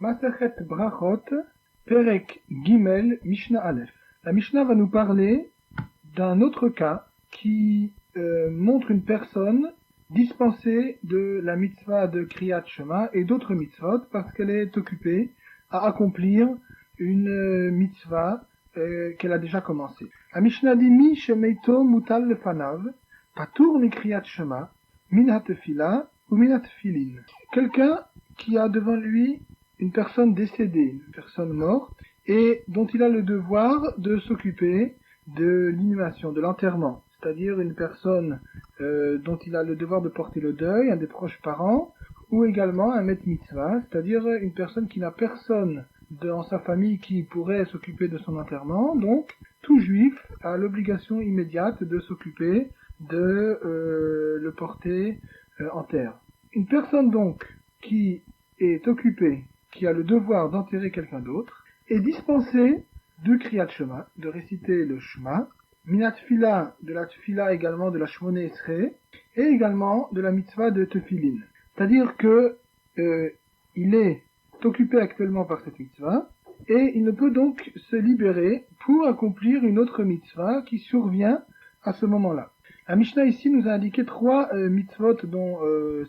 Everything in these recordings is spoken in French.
Masechet Brachot, Perek Gimel, Mishnah Aleph. La Mishnah va nous parler d'un autre cas qui montre une personne dispensée de la mitzvah de Kriyat Shema et d'autres mitzvot parce qu'elle est occupée à accomplir une mitzvah qu'elle a déjà commencée. La Mishnah dit Mi shemeito mutal lefanav, patur mi Kriyat Shema, min hatefila ou min hatefilin. Quelqu'un qui a devant lui une personne décédée, une personne morte, et dont il a le devoir de s'occuper de l'inhumation, de l'enterrement. C'est-à-dire une personne dont il a le devoir de porter le deuil, un des proches parents, ou également un met mitzvah, c'est-à-dire une personne qui n'a personne dans sa famille qui pourrait s'occuper de son enterrement. Donc, tout juif a l'obligation immédiate de s'occuper de le porter en terre. Une personne donc qui est occupée, qui a le devoir d'enterrer quelqu'un d'autre, est dispensée de Kriyat Shema, de réciter le Shema, Minat Fila, de la Tfila également de la Shmoneh Esrei, et également de la mitzvah de Tefilin. C'est-à-dire que il est occupé actuellement par cette mitzvah, et il ne peut donc se libérer pour accomplir une autre mitzvah qui survient à ce moment-là. La Mishnah ici nous a indiqué trois mitzvot dont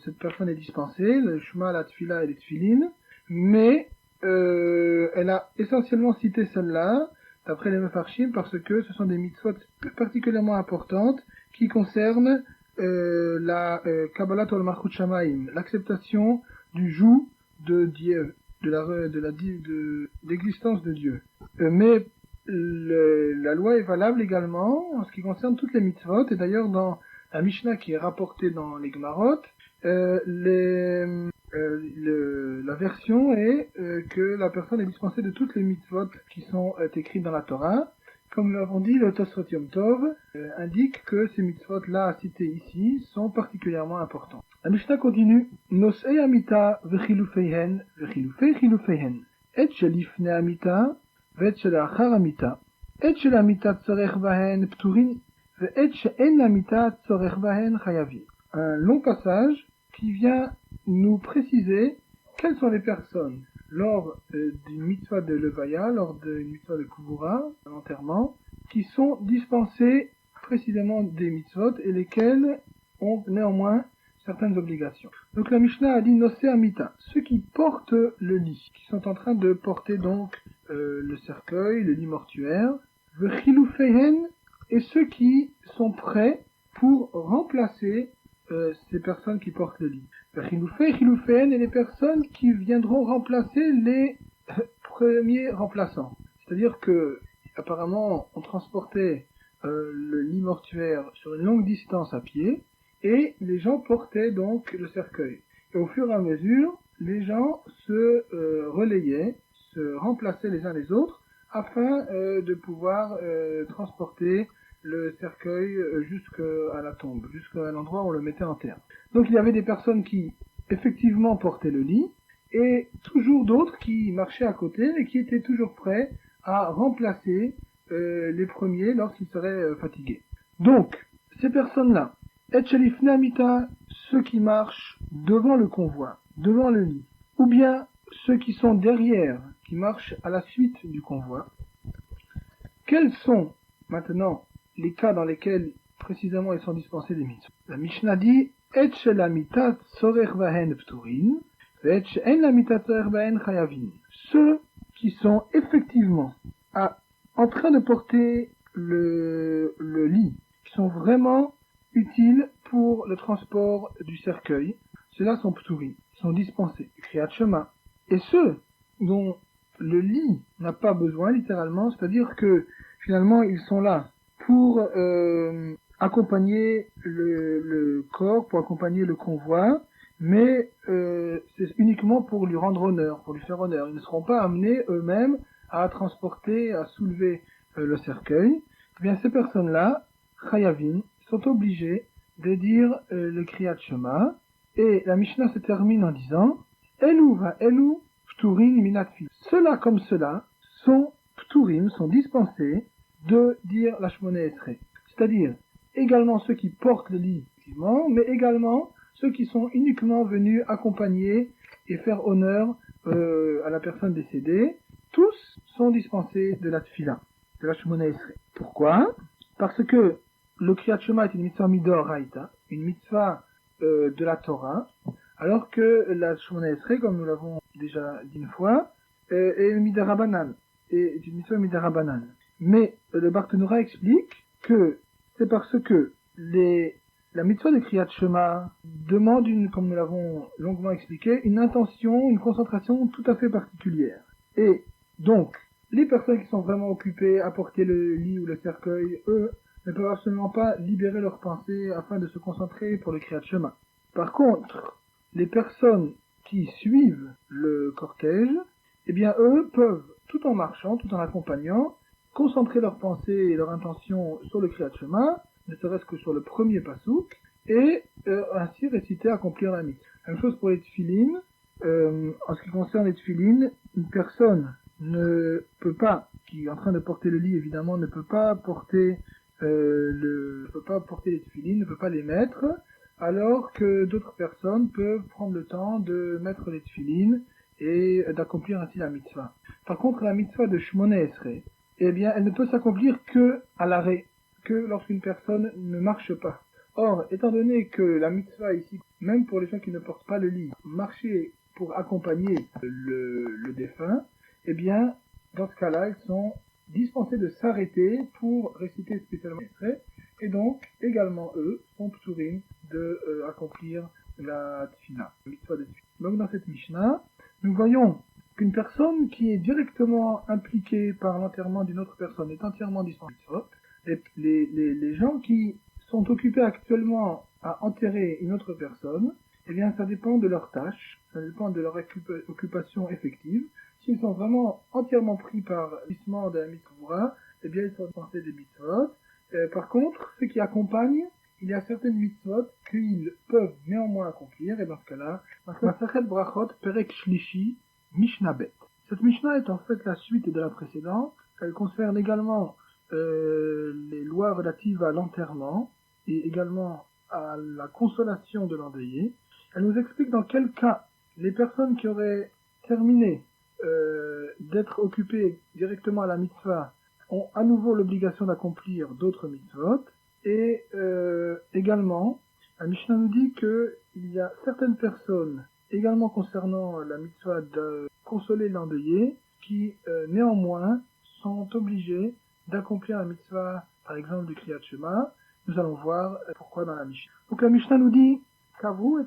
cette personne est dispensée, le Shema, la Tfila et les Tfilin, mais elle a essentiellement cité celle-là, d'après les Mefarshim, parce que ce sont des mitzvot particulièrement importantes qui concernent la Kabbalat ol Malchut Shamayim, l'acceptation du joug de Dieu, de l'existence de Dieu. Mais la loi est valable également en ce qui concerne toutes les mitzvot, et d'ailleurs dans la Mishnah qui est rapportée dans les Gemarot, la version est que la personne est dispensée de toutes les mitzvot qui sont écrites dans la Torah. Comme nous l'avons dit, le Tosfot Yom Tov indique que ces mitzvot-là cités ici sont particulièrement importants. La Mishnah continue. Nosei amita vechilufeihen vechilufei chilufeihen et shelifne amita ואת שלאחר המיטה, את של המיטה צורך בהן פטורין, ואת שאין המיטה צורך בהן חייבים. Un long passage qui vient nous préciser quelles sont les personnes lors d'une mitzvah de levaya, lors d'une mitzvah de kuvura, un enterrement, qui sont dispensées précisément des mitzvot et lesquelles ont néanmoins certaines obligations. Donc la Mishnah a dit Nosé Amita, ceux qui portent le lit, qui sont en train de porter donc le cercueil, le lit mortuaire, Vechilufeihen, et ceux qui sont prêts pour remplacer ces personnes qui portent le lit. Vechilufeihen, et les personnes qui viendront remplacer les premiers remplaçants. C'est-à-dire que apparemment on transportait le lit mortuaire sur une longue distance à pied, et les gens portaient donc le cercueil. Et au fur et à mesure, les gens se relayaient, se remplaçaient les uns les autres, afin de pouvoir transporter le cercueil jusqu'à la tombe, jusqu'à l'endroit où on le mettait en terre. Donc il y avait des personnes qui effectivement portaient le lit, et toujours d'autres qui marchaient à côté, et qui étaient toujours prêts à remplacer les premiers lorsqu'ils seraient fatigués. Donc, ces personnes-là, Et Shelifne Amita, ceux qui marchent devant le convoi, devant le lit, ou bien ceux qui sont derrière, qui marchent à la suite du convoi. Quels sont maintenant les cas dans lesquels précisément ils sont dispensés des mitzvot? La Mishnah dit Et Shel Amita Tzorech Vahen Pturin, et She'en Amita Tzorech Vahen Chayavin. Ceux qui sont effectivement en train de porter le lit, qui sont vraiment utiles pour le transport du cercueil, ceux-là sont pturim, sont dispensés, Kriyat Shema. Et ceux dont le lit n'a pas besoin, littéralement, c'est-à-dire que finalement ils sont là pour accompagner le corps, pour accompagner le convoi, mais c'est uniquement pour lui rendre honneur, pour lui faire honneur. Ils ne seront pas amenés eux-mêmes à transporter, à soulever le cercueil. Eh bien ces personnes-là, Chayavin, sont obligés de dire le Kriyat Shema, et la Mishnah se termine en disant Elu va Elu Pturin minat fil. Ceux-là comme ceux-là sont Pturim, sont dispensés de dire la Shmoneh Esrei. C'est-à-dire également ceux qui portent le lit, effectivement, mais également ceux qui sont uniquement venus accompagner et faire honneur à la personne décédée, tous sont dispensés de la tfila, de la Shemona Esrei. Pourquoi? Parce que le Kriyat Shema est une mitzvah midoraita, une mitzvah de la Torah, alors que la Shemona Esrei, comme nous l'avons déjà dit une fois, est midarabanan, est une mitzvah midarabanan. Mais le Barthénoura explique que c'est parce que la mitzvah de Kriyat Shema demande comme nous l'avons longuement expliqué, une intention, une concentration tout à fait particulière. Et donc, les personnes qui sont vraiment occupées à porter le lit ou le cercueil, eux, ne peuvent absolument pas libérer leurs pensées afin de se concentrer pour le Kriyat Shema. Par contre, les personnes qui suivent le cortège, eh bien eux peuvent, tout en marchant, tout en accompagnant, concentrer leurs pensées et leur intention sur le Kriyat Shema, ne serait-ce que sur le premier pasouk, et ainsi réciter, accomplir la mitzvah. Même chose pour les tfilines. En ce qui concerne les tfilines, une personne ne peut pas, qui est en train de porter le lit évidemment, ne peut pas porter les tfilines, ne peut pas les mettre, alors que d'autres personnes peuvent prendre le temps de mettre les tfilines et d'accomplir ainsi la mitzvah. Par contre, la mitzvah de Shmona Esrei, eh bien, elle ne peut s'accomplir que à l'arrêt, que lorsqu'une personne ne marche pas. Or, étant donné que la mitzvah ici, même pour les gens qui ne portent pas le lit, marcher pour accompagner le défunt, eh bien, dans ce cas-là, ils sont dispensés de s'arrêter pour réciter spécialement Esrei, et donc, également eux, sont p'turim de accomplir la tfila, la mitzvah de tfila. Donc, dans cette Mishnah, nous voyons qu'une personne qui est directement impliquée par l'enterrement d'une autre personne est entièrement dispensée de mitzvot. Les gens qui sont occupés actuellement à enterrer une autre personne, eh bien ça dépend de leur tâche, ça dépend de leur occupation effective. S'ils sont vraiment entièrement pris par l'issement de la mitzvah, eh bien ils sont dispensés des mitzvot. Par contre, ceux qui accompagnent, il y a certaines mitzvot qu'ils peuvent néanmoins accomplir, et dans ce cas-là, Masachet Brachot Perek Shlishi Mishnah Bet. Cette Mishnah est en fait la suite de la précédente. Elle concerne également les lois relatives à l'enterrement et également à la consolation de l'endeuillé. Elle nous explique dans quel cas les personnes qui auraient terminé d'être occupées directement à la mitzvah ont à nouveau l'obligation d'accomplir d'autres mitzvot. Et également, la Mishnah nous dit qu'il y a certaines personnes, également concernant la mitzvah de consoler l'endeuillé, qui néanmoins sont obligées d'accomplir la mitzvah, par exemple du Kriyat Shema. Nous allons voir pourquoi dans la Mishnah. Donc la Mishnah nous dit Kavru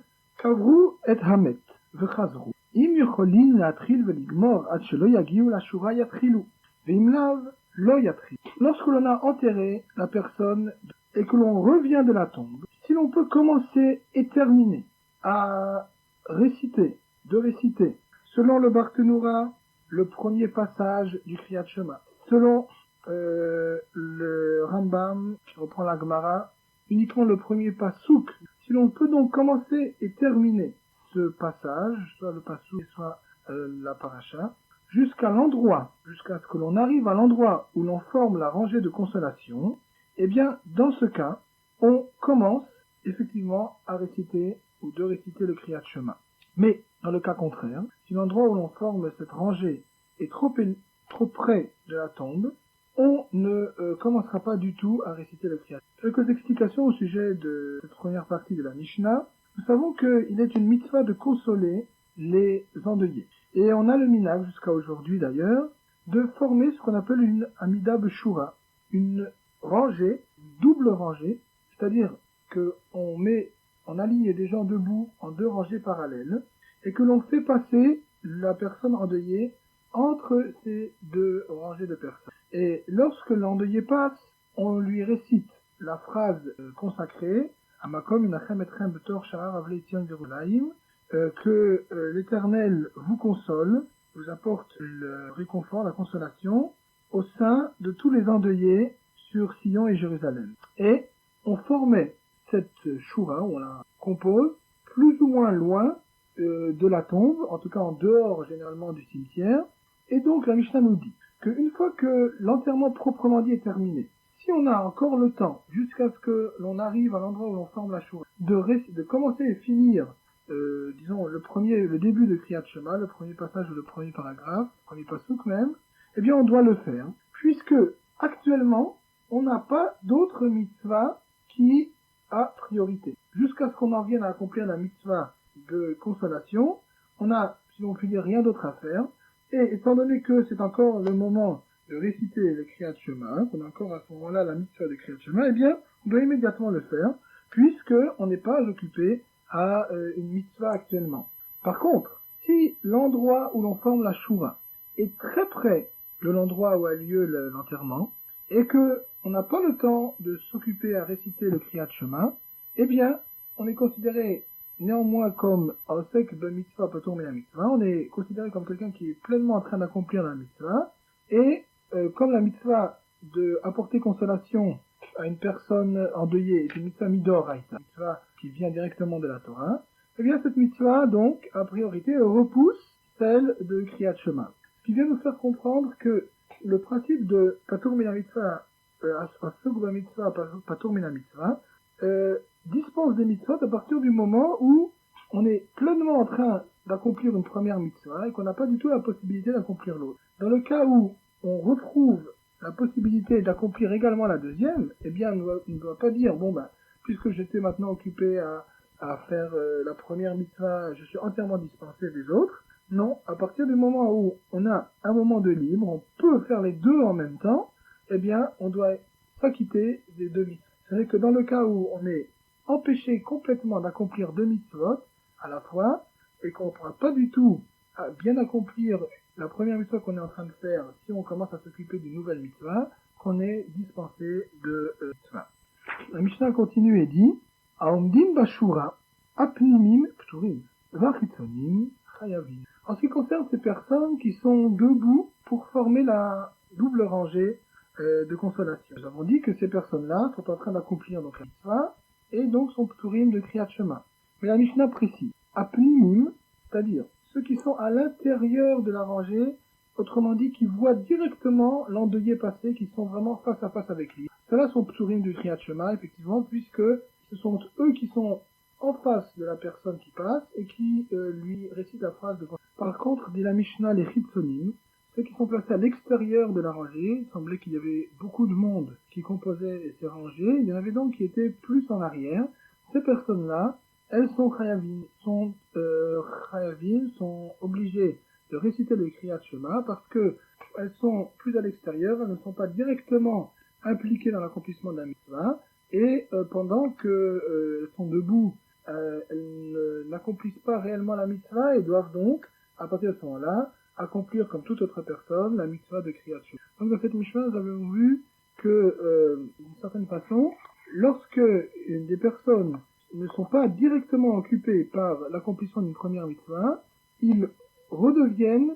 et Hamet v'chazru. Im yocholin la'atril ve'ligmor ad shelo yagiu la'shura yatrilu. Ve'im lav lo yatril. Lorsque l'on a enterré la personne et que l'on revient de la tombe, si l'on peut commencer et terminer à réciter, selon le Barthénoura, le premier passage du Kriyat Shema, selon le Rambam, qui reprend la Gemara, uniquement le premier pasouk. Si l'on peut donc commencer et terminer ce passage, soit le pasouk, soit la paracha, jusqu'à ce que l'on arrive à l'endroit où l'on forme la rangée de consolation, eh bien, dans ce cas, on commence effectivement à réciter ou de réciter le Kriyat Shema. Mais, dans le cas contraire, si l'endroit où l'on forme cette rangée est trop près de la tombe, on ne commencera pas du tout à réciter le Kriyat. Quelques explications au sujet de cette première partie de la Mishnah. Nous savons qu'il est une mitzvah de consoler les endeuillés. Et on a le minhag, jusqu'à aujourd'hui d'ailleurs, de former ce qu'on appelle une amida b'shura, une rangée, double rangée, c'est-à-dire on aligne des gens debout en deux rangées parallèles, et que l'on fait passer la personne endeuillée entre ces deux rangées de personnes. Et lorsque l'endeuillé passe, on lui récite la phrase consacrée, Amakom inachem etrem betor sha'ar avlei Tzion Yerushalayim, que l'Éternel vous console, vous apporte le réconfort, la consolation, au sein de tous les endeuillés sur Sion et Jérusalem. Et on formait cette choura, on la compose, plus ou moins loin de la tombe, en tout cas en dehors généralement du cimetière. Et donc la Mishnah nous dit qu'une fois que l'enterrement proprement dit est terminé, si on a encore le temps, jusqu'à ce que l'on arrive à l'endroit où l'on forme la choura, de commencer et finir disons, le début de Kriyat Shema, le premier passage ou le premier paragraphe, le premier pasuk même, eh bien, on doit le faire. Puisque, actuellement, on n'a pas d'autre mitzvah qui a priorité. Jusqu'à ce qu'on en vienne à accomplir la mitzvah de consolation, on a, si on peut dire, rien d'autre à faire. Et étant donné que c'est encore le moment de réciter le Kriyat Shema, qu'on a encore à ce moment-là la mitzvah de Kriyat Shema, eh bien, on doit immédiatement le faire, puisque on n'est pas occupé à une mitzvah actuellement. Par contre, si l'endroit où l'on forme la shura est très près de l'endroit où a lieu l'enterrement, et que on n'a pas le temps de s'occuper à réciter le Kriyat Shema, eh bien, on est considéré néanmoins comme Osek de mitzvah patur min mitzvah, on est considéré comme quelqu'un qui est pleinement en train d'accomplir la mitzvah, et comme la mitzvah de apporter consolation à une personne endeuillée est une mitzvah midoraita, une mitzvah qui vient directement de la Torah, eh bien cette mitzvah, donc, a priorité, repousse celle de Kriyat Shema. Ce qui vient nous faire comprendre que le principe de patur min mitzvah, asuk ba mitzvah, patur min mitzvah, dispense des mitzvot à partir du moment où on est pleinement en train d'accomplir une première mitzvah et qu'on n'a pas du tout la possibilité d'accomplir l'autre. Dans le cas où on retrouve la possibilité d'accomplir également la deuxième, eh bien on ne doit pas dire, bon ben, puisque j'étais maintenant occupé à faire la première mitzvah, je suis entièrement dispensé des autres. Non, à partir du moment où on a un moment de libre, on peut faire les deux en même temps, eh bien on doit s'acquitter des deux mitzvahs. C'est-à-dire que dans le cas où on est empêché complètement d'accomplir deux mitzvot à la fois, et qu'on ne pourra pas du tout bien accomplir la première mitzvah qu'on est en train de faire si on commence à s'occuper d'une nouvelle mitzvah, qu'on est dispensé de mitzvah. La Mishnah continue et dit Aomdim bashura apnimim pturim vachitzonim chayavim. En ce qui concerne ces personnes qui sont debout pour former la double rangée de consolation. Nous avons dit que ces personnes-là sont en train d'accomplir donc la mitzvah et donc sont pturim de Kriyat Shema. Mais la Mishnah précise apnimim, c'est-à-dire ceux qui sont à l'intérieur de la rangée, autrement dit qui voient directement l'endeuillé passer, qui sont vraiment face à face avec lui. Ceux-là sont pturim du Kriyat Shema, effectivement, puisque ce sont eux qui sont en face de la personne qui passe et qui lui récitent la phrase de consolation. Par contre, dit la Mishnah, les chitzonim, ceux qui sont placés à l'extérieur de la rangée, il semblait qu'il y avait beaucoup de monde qui composait ces rangées, il y en avait donc qui étaient plus en arrière. Ces personnes-là, elles sont chayavim, sont obligées de réciter le Kriyat Shema parce que elles sont plus à l'extérieur, elles ne sont pas directement impliquées dans l'accomplissement de la mitzvah, et pendant qu'elles sont debout, elles n'accomplissent pas réellement la mitzvah et doivent donc, à partir de ce moment-là, accomplir comme toute autre personne la mitzvah de Kriyat Shema. Donc dans cette mitzvah, nous avons vu que, d'une certaine façon, lorsque des personnes ne sont pas directement occupées par l'accomplissement d'une première mitzvah, ils redeviennent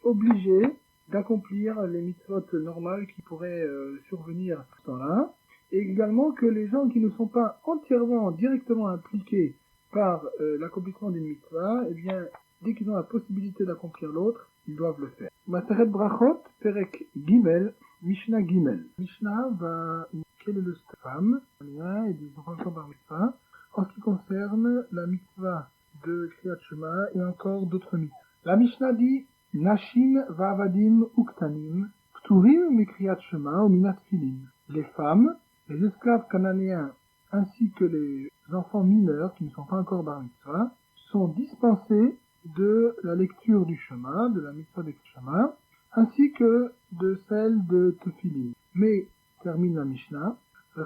obligés d'accomplir les mitzvot normales qui pourraient survenir à ce temps-là, et également que les gens qui ne sont pas entièrement, directement impliqués par l'accomplissement d'une mitzvah, eh bien, dès qu'ils ont la possibilité d'accomplir l'autre, ils doivent le faire. Maseret Brachot, Perek Gimel, Mishnah Gimel. Mishnah va quelle est le femme, et des enfants par mitzvah, en ce qui concerne la mitzvah de Kriyat Shema et encore d'autres mitzvahs. La Mishnah dit Nashim va'avadim uktanim, pturim mi Kriyat Shema ou minat filim. Les femmes, les esclaves cananéens ainsi que les enfants mineurs qui ne sont pas encore bar mitzvah sont dispensés de la lecture du Shema, de la mitzvah de Shema, ainsi que de celle de Tefilim. Mais, termine la Mishnah,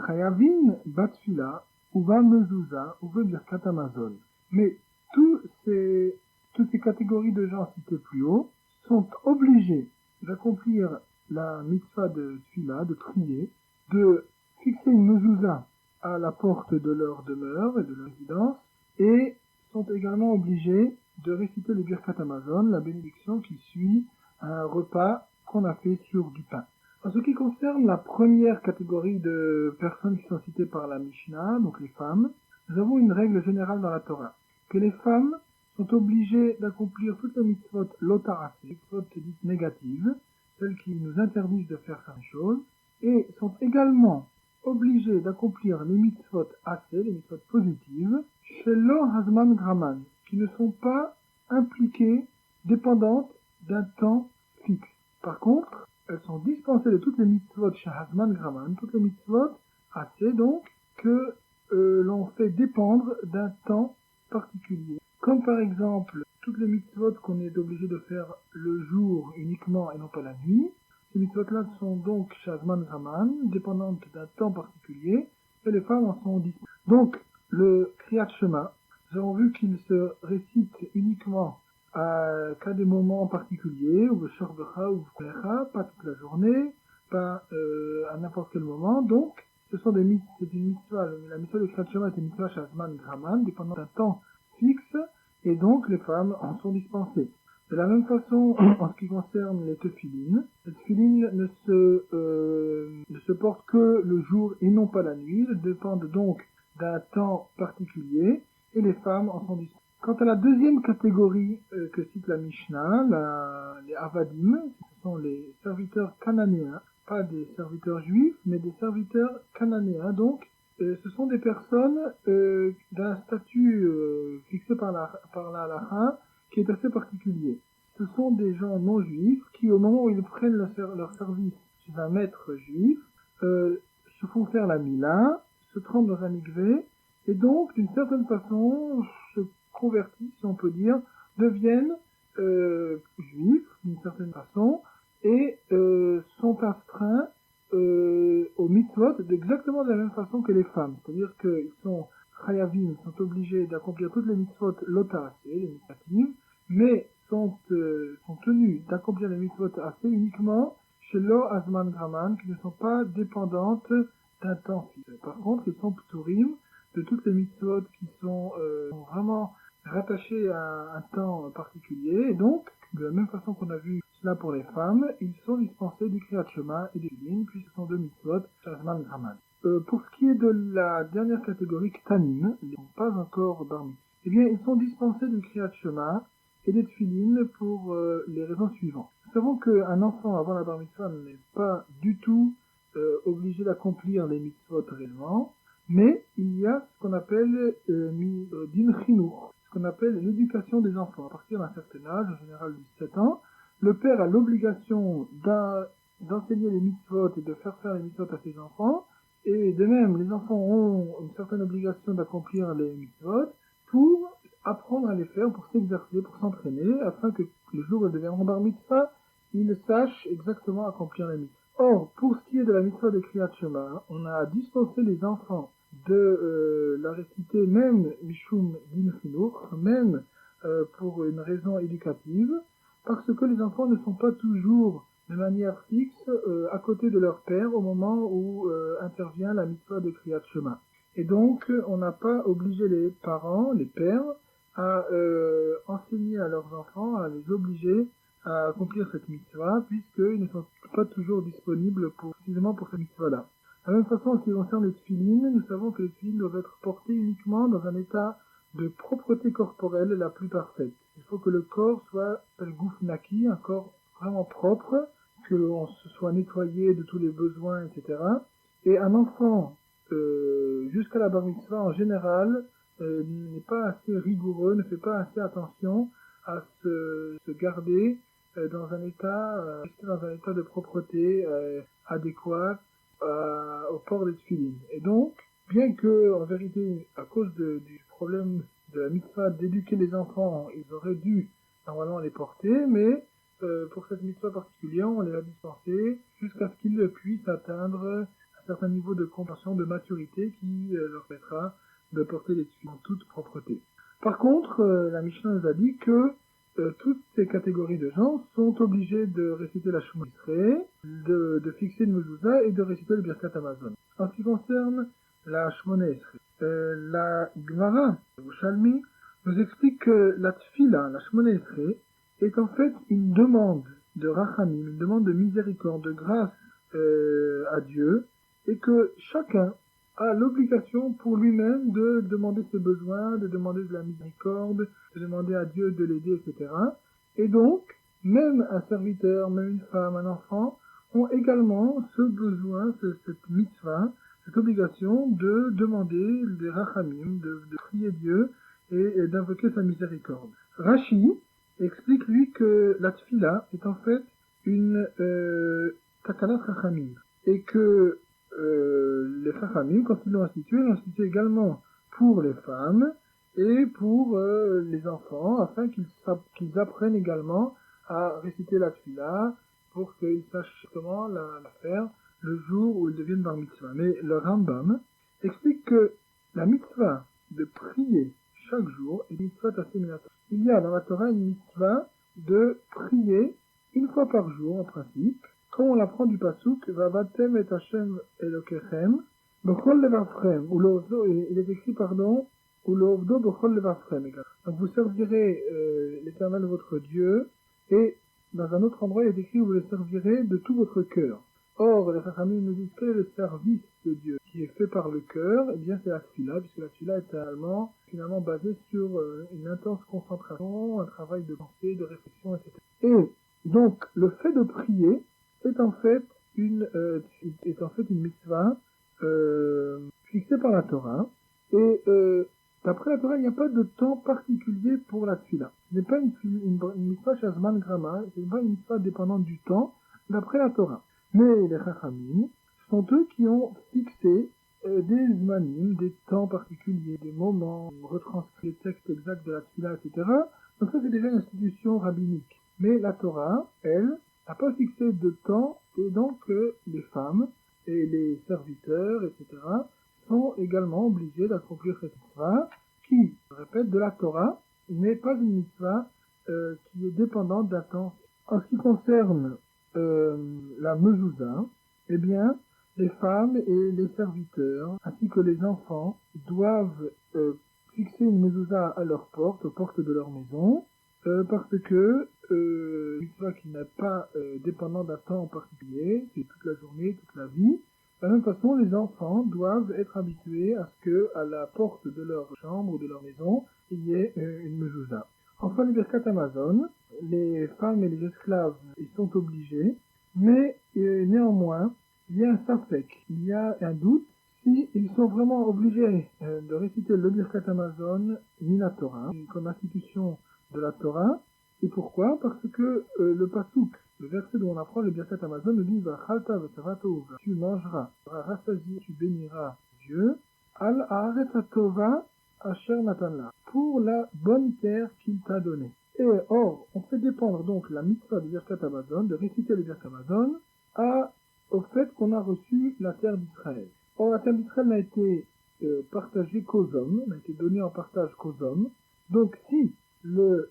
Chayavin batfila, uva mezouza, uva birkat Amazon. Mais toutes ces catégories de gens cités plus haut sont obligés d'accomplir la mitzvah de tfila, de prier, de fixer une mezouza à la porte de leur demeure et de leur résidence, et sont également obligés de réciter le Birkat Amazon, la bénédiction qui suit un repas qu'on a fait sur du pain. En ce qui concerne la première catégorie de personnes qui sont citées par la Mishnah, donc les femmes, nous avons une règle générale dans la Torah, que les femmes sont obligées d'accomplir toutes les mitzvot lotarase, les mitzvot dites négatives, celles qui nous interdisent de faire certaines choses, et sont également obligées d'accomplir les mitzvot assez, les mitzvot positives, Shelo Hazman Graman, qui ne sont pas impliquées, dépendantes d'un temps fixe. Par contre, elles sont dispensées de toutes les mitzvot chez Hazman Graman, toutes les mitzvot assez donc que l'on fait dépendre d'un temps particulier. Comme par exemple, toutes les mitzvot qu'on est obligé de faire le jour uniquement et non pas la nuit, ces mitzvot-là sont donc chez Hazman Graman, dépendantes d'un temps particulier, et les femmes en sont disposées. Donc, le Kriyat Shema, nous avons vu qu'il se récite uniquement qu'à des moments particuliers, ou le Shorbecha ou le Kulecha, pas toute la journée, pas à n'importe quel moment. Donc, c'est une mitzvah, la mitzvah de Kriyat Shema est une mitzvah Shazman Graman, dépendant d'un temps fixe, et donc les femmes en sont dispensées. De la même façon, en ce qui concerne les tefilines, les tefilines ne se portent que le jour et non pas la nuit, elles dépendent donc d'un temps particulier, et les femmes en sont dispensées. Quant à la deuxième catégorie que cite la Mishnah, les Avadim, ce sont les serviteurs cananéens, pas des serviteurs juifs, mais des serviteurs cananéens. Donc, ce sont des personnes d'un statut fixé par la halakha qui est assez particulier. Ce sont des gens non juifs qui, au moment où ils prennent leur service chez un maître juif, se font faire la mila, se trempent dans un mikvé, et donc, d'une certaine façon, se convertissent, si on peut dire, deviennent juifs, d'une certaine façon, et sont astreints aux mitzvot d'exactement de la même façon que les femmes. C'est-à-dire qu'ils sont chayavim, sont obligés d'accomplir toutes les mitzvot lotaracées, les mitzvotatives, mais sont tenus d'accomplir les mitzvot assez uniquement chez lo azman graman, qui ne sont pas dépendantes d'un temps fixe. Par contre, ils sont pturim de toutes les mitzvot qui sont vraiment rattachés à un temps particulier, et donc, de la même façon qu'on a vu cela pour les femmes, ils sont dispensés du Kriyat Shema et des Tefilin, puis ce sont deux mitzvot, Shazman Graman. Pour ce qui est de la dernière catégorie, Ktanim, ils ne sont pas encore bar mitzvah, eh bien, ils sont dispensés du Kriyat Shema et des Tefilin pour les raisons suivantes. Nous savons qu'un enfant avant la bar mitzvah n'est pas du tout obligé d'accomplir les mitzvot réellement, mais il y a ce qu'on appelle din chinuch, ce qu'on appelle l'éducation des enfants. À partir d'un certain âge, en général 17 ans, le père a l'obligation d'enseigner les mitzvot et de faire les mitzvot à ses enfants, et de même, les enfants ont une certaine obligation d'accomplir les mitzvot pour apprendre à les faire, pour s'exercer, pour s'entraîner, afin que le jour où ils deviendront bar mitzvah, ils sachent exactement accomplir les mitzvot. Or, pour ce qui est de la mitzvah de Kriyat Shema, on a dispensé les enfants de la réciter même Mishum Din Chinuch, même pour une raison éducative, parce que les enfants ne sont pas toujours de manière fixe à côté de leur père au moment où intervient la mitzvah de Kriyat Shema. Et donc, on n'a pas obligé les parents, les pères, à enseigner à leurs enfants, à les obliger à accomplir cette mitzvah, puisqu'ils ne sont pas toujours disponibles précisément pour cette mitzvah-là. De la même façon, en ce qui concerne les tefilines, nous savons que les tefilines doivent être portés uniquement dans un état de propreté corporelle la plus parfaite. Il faut que le corps soit le gouf naki, un corps vraiment propre, qu'on se soit nettoyé de tous les besoins, etc. Et un enfant, jusqu'à la bar mitzvah en général, n'est pas assez rigoureux, ne fait pas assez attention à se garder dans un état de propreté adéquat au port des tefilines. Et donc, bien que, en vérité, à cause du problème de la mitzvah d'éduquer les enfants, ils auraient dû normalement les porter, mais pour cette mitzvah particulière, on les a dispensés jusqu'à ce qu'ils puissent atteindre un certain niveau de compréhension, de maturité qui leur permettra de porter les tefilines en toute propreté. Par contre, la Mishnah nous a dit que toutes ces catégories de gens sont obligés de réciter la Shema Yisraël, de fixer une mezouza et de réciter le Birkat Hamazon. En ce qui concerne la Shemona Esrei, la Gemara, le Shalmi, nous explique que la Tfila, la Shemona Esrei, est en fait une demande de Rachamim, une demande de miséricorde, de grâce à Dieu, et que chacun a l'obligation pour lui-même de demander ses besoins, de demander de la miséricorde, de demander à Dieu de l'aider, etc. Et donc, même un serviteur, même une femme, un enfant, ont également ce besoin, cette mitzvah, cette obligation de demander des rachamim, de prier Dieu et d'invoquer sa miséricorde. Rashi explique lui que la tfila est en fait une takalat rachamim et que les rachamim, quand ils l'ont institué également pour les femmes et pour les enfants, afin qu'ils apprennent également à réciter la tfila pour qu'ils sachent comment la faire le jour où ils deviennent bar mitzvah. Mais le Rambam explique que la mitzvah de prier chaque jour est une mitzvah assimilatoire. Il y a dans la Torah une mitzvah de prier une fois par jour en principe, comme on l'apprend du pasuk Vavatem et Hashem Elokechem b'chol levavchem, il est écrit ou l'ovdo b'chol levavchem. Donc vous servirez l'Éternel votre Dieu, et dans un autre endroit il est écrit vous le servirez de tout votre cœur. Or, les Chachamim nous disent quel est le service de Dieu qui est fait par le cœur. Eh bien, c'est la tfila, puisque la tfila est finalement basée sur une intense concentration, un travail de pensée, de réflexion, etc. Et donc, le fait de prier est en fait une mitzvah fixée par la Torah. Et d'après la Torah, il n'y a pas de temps particulier pour la tfila. Ce n'est pas une mitzvah shazman grama, ce n'est pas une mitzvah dépendante du temps, d'après la Torah. Mais les Chachamim sont eux qui ont fixé des zmanim, des temps particuliers, des moments, retranscrit les textes exacts de la tfila, etc. Donc ça c'est déjà une institution rabbinique. Mais la Torah, elle, n'a pas fixé de temps, et donc les femmes et les serviteurs, etc. sont également obligés d'accomplir cette mitzvah qui, je répète, de la Torah, n'est pas une mitzvah qui est dépendante d'un temps. En ce qui concerne la mezouza, eh bien, les femmes et les serviteurs, ainsi que les enfants, doivent fixer une mezouza à leur porte, aux portes de leur maison, parce que une mitzvah qui n'est pas dépendant d'un temps en particulier, c'est toute la journée, toute la vie. De la même façon, les enfants doivent être habitués à ce que, à la porte de leur chambre ou de leur maison, il y ait une mezouza. Enfin, les Birkat Hamazon, les femmes et les esclaves, ils sont obligés, mais néanmoins, il y a un safek, il y a un doute, si ils sont vraiment obligés de réciter le Birkat Hamazon mina Torah, comme institution de la Torah. Et pourquoi? Parce que le pasuk, le verset dont on apprend le Birkat Hamazon, nous dit Vachalta v'tzavatov, tu mangeras, rassasié, tu béniras Dieu, al haaretz hatova asher natanla, pour la bonne terre qu'il t'a donnée. Et or, on fait dépendre donc la mitzvah du Birkat Hamazon, de réciter le Birkat Hamazon, au fait qu'on a reçu la terre d'Israël. Or, la terre d'Israël n'a été partagée qu'aux hommes, n'a été donnée en partage qu'aux hommes. Donc, si le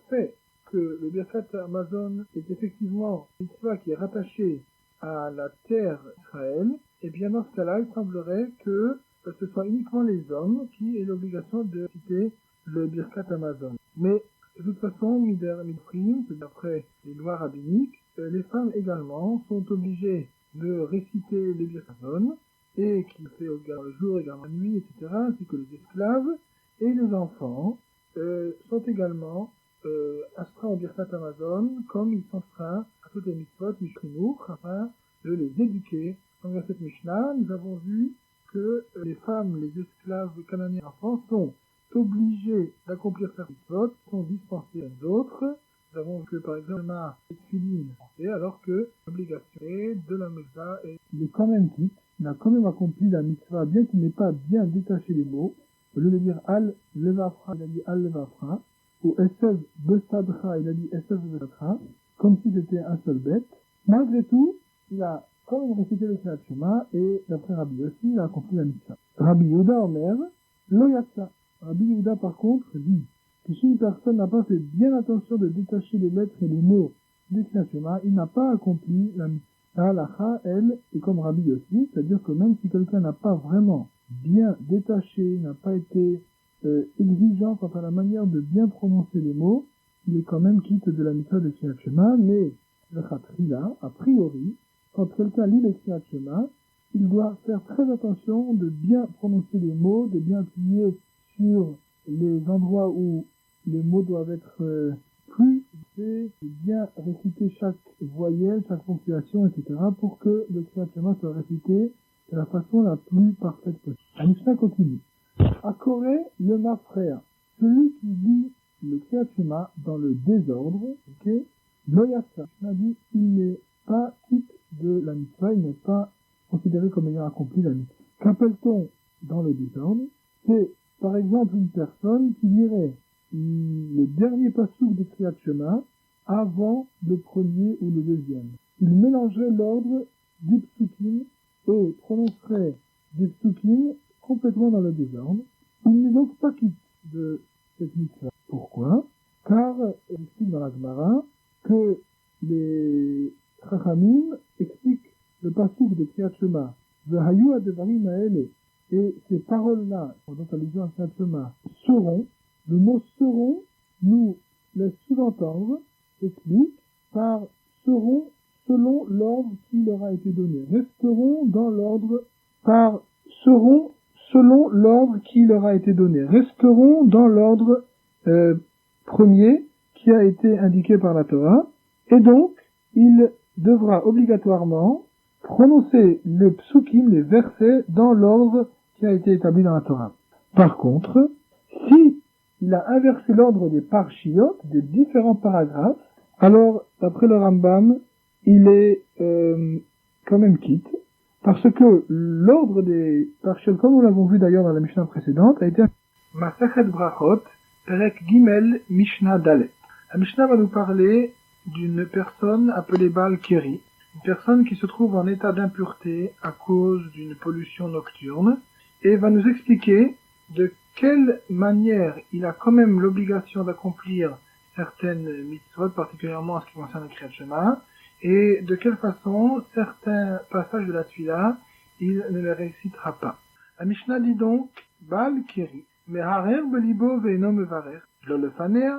fait que le Birkat Hamazon est effectivement une mitzvah qui est rattachée à la terre d'Israël, eh bien dans ce cas-là, il semblerait que ce soit uniquement les hommes qui aient l'obligation de citer le Birkat Hamazon. Mais de toute façon, midprim, c'est d'après les lois rabbiniques, les femmes également sont obligées de réciter le Birkat Hamazon, et qui fait également le jour, également la nuit, etc., ainsi que les esclaves et les enfants sont également astreints au Birkat Hamazon, comme ils sont astreints à toutes les mitzvot mishrinouch, afin de les éduquer. Dans cette Mishnah, nous avons vu que les femmes, les esclaves cananéens et les enfants sont obligés d'accomplir certaines mitzvot, sont dispensés aux autres. Nous avons vu que par exemple, les tefilin, alors que l'obligation de la mezouza est... Il est quand même quitte, il a quand même accompli la mitzvah, bien qu'il n'ait pas bien détaché les mots. Au lieu de dire al levafra, il a dit al levafra, ou esev bestadra, il a dit esev bestadra, comme si c'était un seul bête. Malgré tout, il a quand même récité le Kriyat Shema, et d'après Rabbi aussi, il a accompli la mitzvah. Rabbi Yehuda Omer, lo yatsa. Rabbi Yehuda par contre dit que si une personne n'a pas fait bien attention de détacher les lettres et les mots du Kriyat Shema, il n'a pas accompli la mitzvah. La halacha, elle, est comme Rabbi aussi, c'est-à-dire que même si quelqu'un n'a pas vraiment bien détaché, n'a pas été exigeant quant à la manière de bien prononcer les mots, il est quand même quitte de la mitzvah de Kriyat Shema, mais le khatrila, a priori, quand quelqu'un lit le Kriyat Shema, il doit faire très attention de bien prononcer les mots, de bien appuyer sur les endroits où les mots doivent être plus, de bien réciter chaque voyelle, chaque ponctuation, etc., pour que le Kriyat Shema soit récité de la façon la plus parfaite possible. La Mishnah continue. Akore le mafrea, celui qui lit le Kriyat Shema dans le désordre, ok, loyasa, on a dit, il n'est pas quitte de la mitzvah, il n'est pas considéré comme ayant accompli la mitzvah. Qu'appelle-t-on dans le désordre? C'est, par exemple, une personne qui lirait le dernier passouk de Kriyat Shema avant le premier ou le deuxième. Il mélangerait l'ordre des psukim et prononcerait des psukim complètement dans le désordre. Il n'est donc pas quitte de cette mitzvah. Pourquoi? Car, il explique dans la Gemara que les Chachamim expliquent le passouk de Kriyat Shema. Vehayu adevarim haele. Et ces paroles-là, dont allusion à Kriyat Shema, seront, le mot seront nous laisse sous-entendre, explique, par seront selon l'ordre qui leur a été donné. Resteront dans l'ordre, par seront selon l'ordre qui leur a été donné. Resteront dans l'ordre premier qui a été indiqué par la Torah. Et donc, il devra obligatoirement prononcer les psukim, les versets, dans l'ordre qui a été établi dans la Torah. Par contre, si il a inversé l'ordre des parshiyot, des différents paragraphes, alors, d'après le Rambam, il est quand même quitte, parce que l'ordre des parshiyot, comme nous l'avons vu d'ailleurs dans la Mishnah précédente, a été Masachet Brachot, Perek Gimel, Mishnah Dalet. La Mishnah va nous parler d'une personne appelée Baal Keri, une personne qui se trouve en état d'impureté à cause d'une pollution nocturne, et va nous expliquer de quelle manière il a quand même l'obligation d'accomplir certaines mitzvot, particulièrement en ce qui concerne le Kriyat Shema, et de quelle façon certains passages de la Tfila, il ne les récitera pas. La Mishnah dit donc, Baal Keri, Meharer belibo ve'eno mevarer, lo lefaner,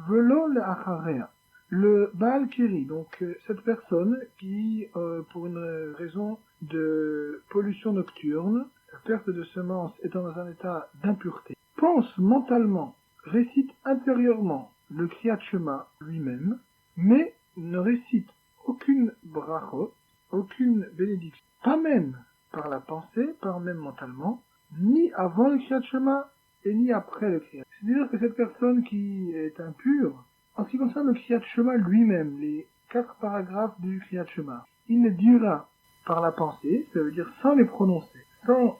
velo le'acharea. Le Baal Keri, donc cette personne qui, pour une raison de pollution nocturne, la perte de semences étant dans un état d'impureté, pense mentalement, récite intérieurement le Kriyat Shema lui-même, mais ne récite aucune brachot, aucune bénédiction, pas même par la pensée, pas même mentalement, ni avant le Kriyat Shema et ni après le Kriyat. C'est-à-dire que cette personne qui est impure, en ce qui concerne le Kriyat Shema lui-même, les 4 paragraphes du Kriyat Shema, il les dira par la pensée, ça veut dire sans les prononcer, sans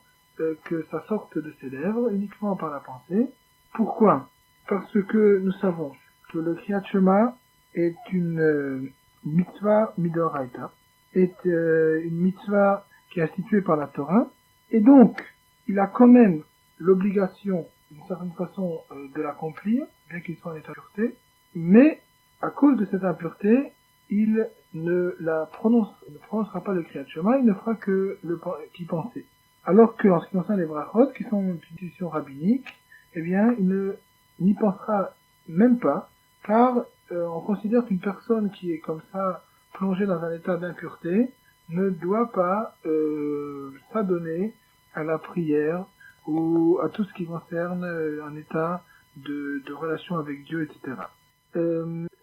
que ça sorte de ses lèvres, uniquement par la pensée. Pourquoi? Parce que nous savons que le Kriyat Shema est une mitzvah midoraita, est une mitzvah qui est instituée par la Torah, et donc il a quand même l'obligation, d'une certaine façon, de l'accomplir, bien qu'il soit en état d'impureté, mais à cause de cette impureté, il ne prononcera pas le Kriyat Shema, il ne fera que qu'y penser. Alors qu'en ce qui concerne les brachot, qui sont une institution rabbinique, eh bien, il n'y pensera même pas, car on considère qu'une personne qui est comme ça plongée dans un état d'impureté ne doit pas s'adonner à la prière ou à tout ce qui concerne un état de relation avec Dieu, etc.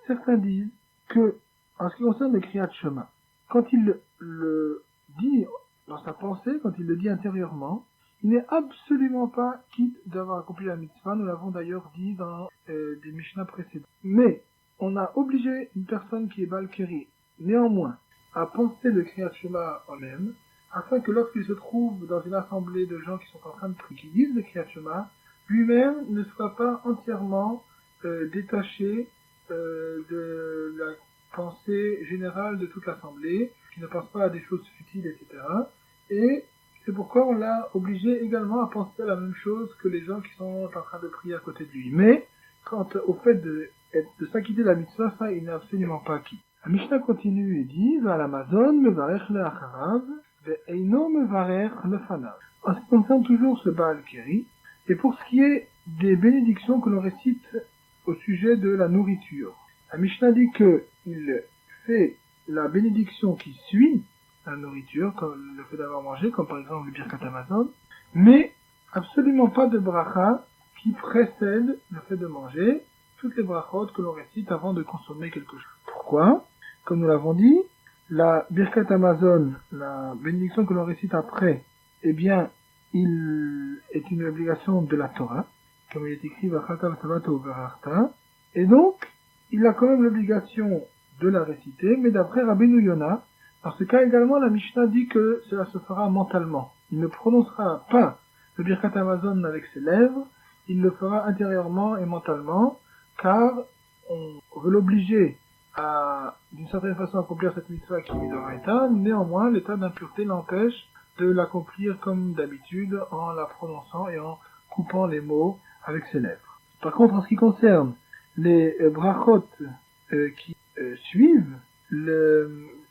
Certains disent que, en ce qui concerne le Kriyat Shema, quand il le dit dans sa pensée, quand il le dit intérieurement, il n'est absolument pas quitte d'avoir accompli la mitzvah. Nous l'avons d'ailleurs dit dans des Mishnah précédents. Mais on a obligé une personne qui est Baal Keri, néanmoins, à penser le Kriyat Shema en même, afin que lorsqu'il se trouve dans une assemblée de gens qui sont en train de prier, qui disent le Kriyat Shema, lui-même ne soit pas entièrement détaché de la pensée générale de toute l'assemblée, qui ne pense pas à des choses futiles, etc. Et c'est pourquoi on l'a obligé également à penser à la même chose que les gens qui sont en train de prier à côté de lui. Mais, quant au fait de s'acquitter de la mitzvah, ça, il n'est absolument pas acquis. La Mishnah continue et dit, Val Amazon mevarech le acharav, ve'eino mevarech le fanav. En ce qui concerne toujours ce Baal Keri, et pour ce qui est des bénédictions que l'on récite au sujet de la nourriture, la Mishnah dit que il fait la bénédiction qui suit la nourriture, comme le fait d'avoir mangé, comme par exemple le Birkat Hamazon, mais absolument pas de bracha qui précède le fait de manger, toutes les brachot que l'on récite avant de consommer quelque chose. Pourquoi? Comme nous l'avons dit, la Birkat Hamazon, la bénédiction que l'on récite après eh bien, il est une obligation de la Torah, comme il est écrit Vachata v'Sabata u'Verachta, et donc, il a quand même l'obligation de la réciter, mais d'après Rabbeinu Yona, dans ce cas également, la Mishnah dit que cela se fera mentalement. Il ne prononcera pas le Birkat Hamazon avec ses lèvres, il le fera intérieurement et mentalement, car on veut l'obliger à, d'une certaine façon, accomplir cette mitzvah qui est midoraita, néanmoins, l'état d'impureté l'empêche de l'accomplir comme d'habitude en la prononçant et en coupant les mots avec ses lèvres. Par contre, en ce qui concerne les brachot qui suivent,